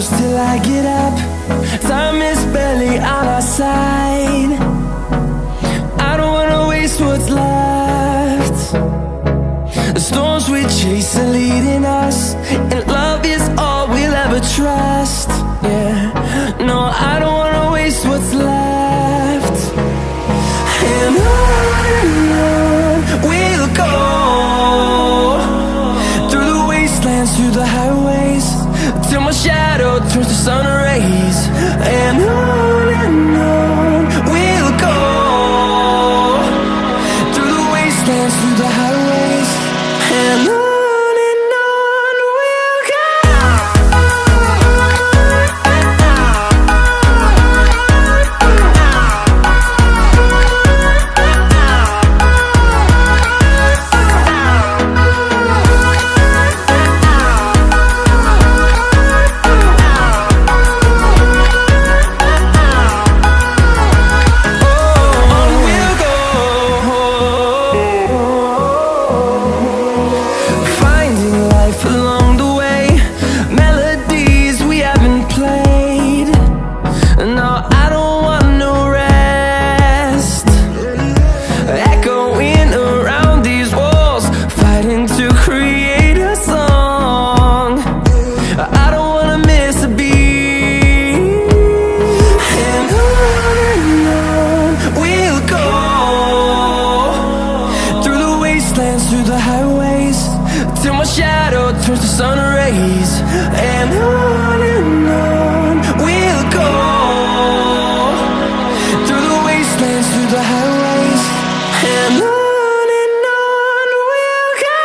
close till I get up. Time is barely on our side. I don't wanna waste what's left. The storms we chase are leading us, and love is all we'll ever trust. Yeah, no, I don't wanna waste what's left. And on we'll go, through the wastelands, through the highways, till my shadow turns to sun rays. And on we'll go, through the wastelands, through the highways, and on we'll go. Through the highways, till my shadow turns to sun rays. And on we'll go, through the wastelands, through the highways, and on we'll go.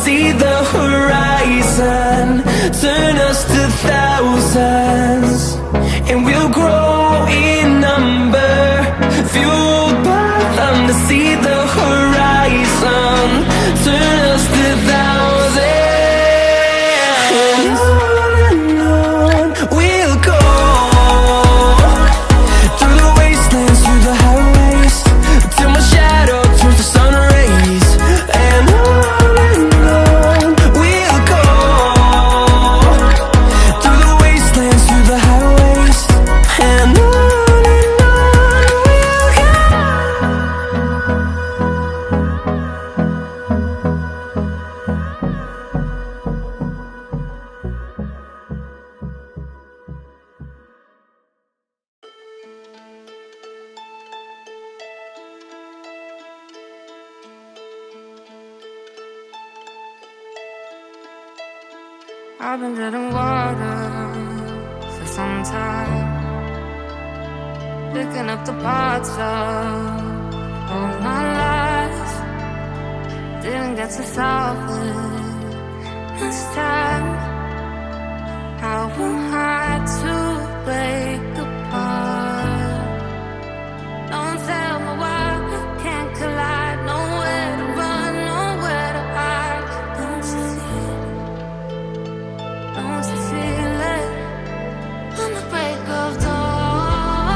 See the horizon, turn us to thousands, and we'll grow in number, fueled by them. To see the horizon, turn us to thousands, and on we'll go, through the wastelands, through the highways, till my shadow turns to sun rays. And I've been treading water for some time, picking up the parts of all my life. Didn't get to solve it this time. How am I to break apart? No one tell me why we can't collide. Nowhere to run, nowhere to hide. Don't you feel it? Don't you feel it? On the break of dawn,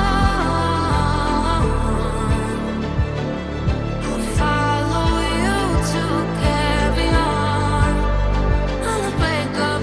I'll follow you to carry on. On the break of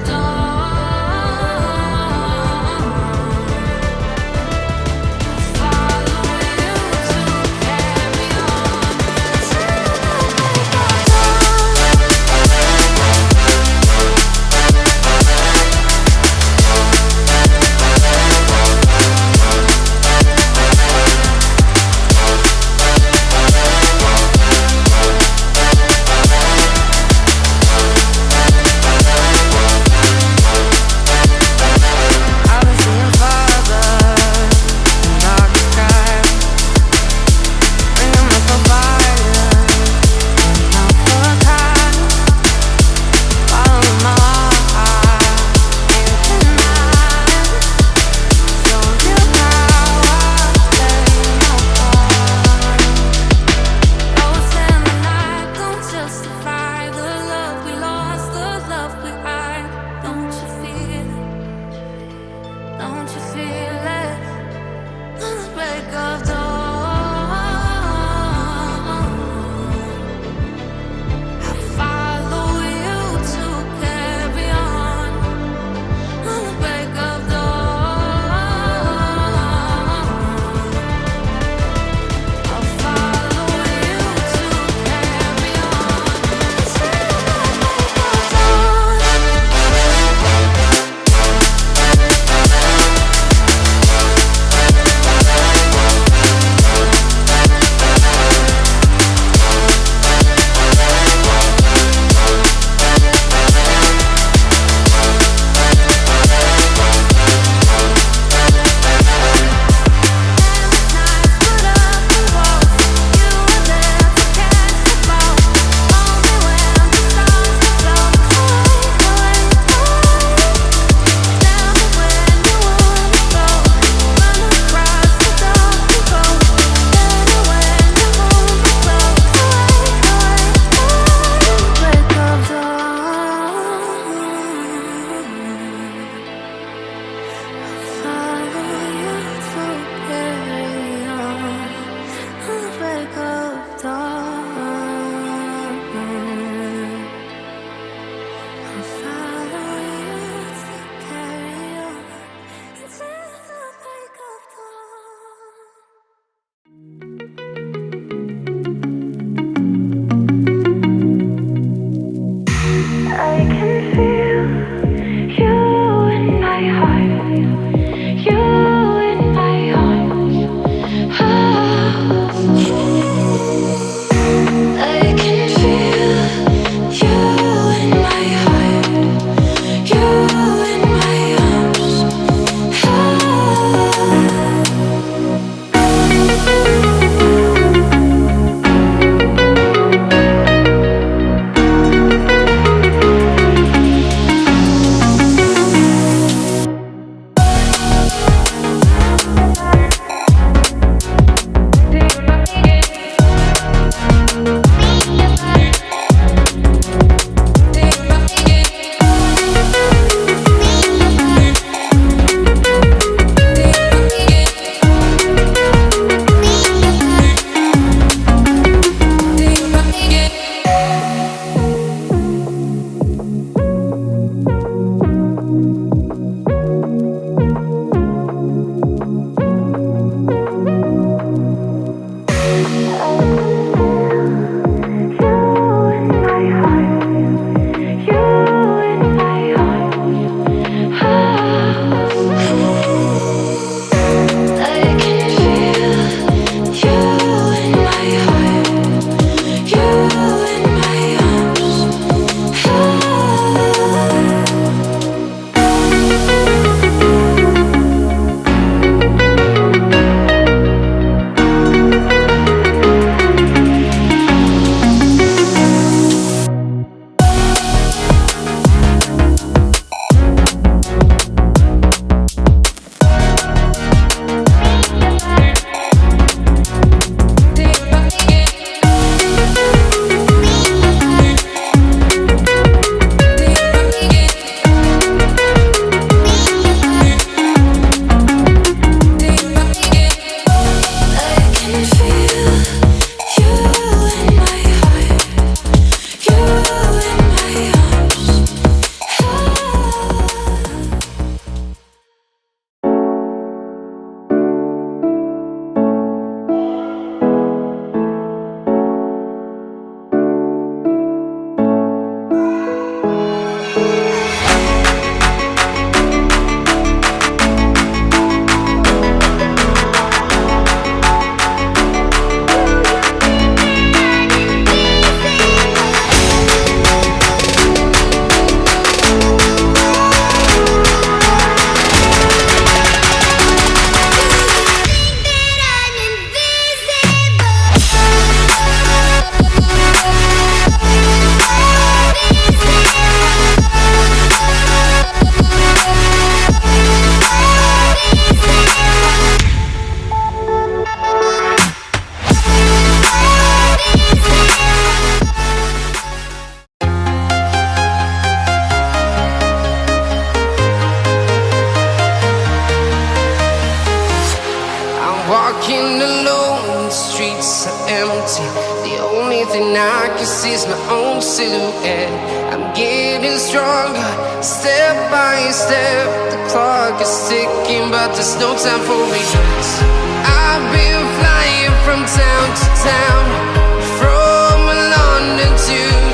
so empty. The only thing I can see is my own silhouette. I'm getting stronger, step by step. The clock is ticking, but there's no time for regrets. I've been flying from town to town, from London to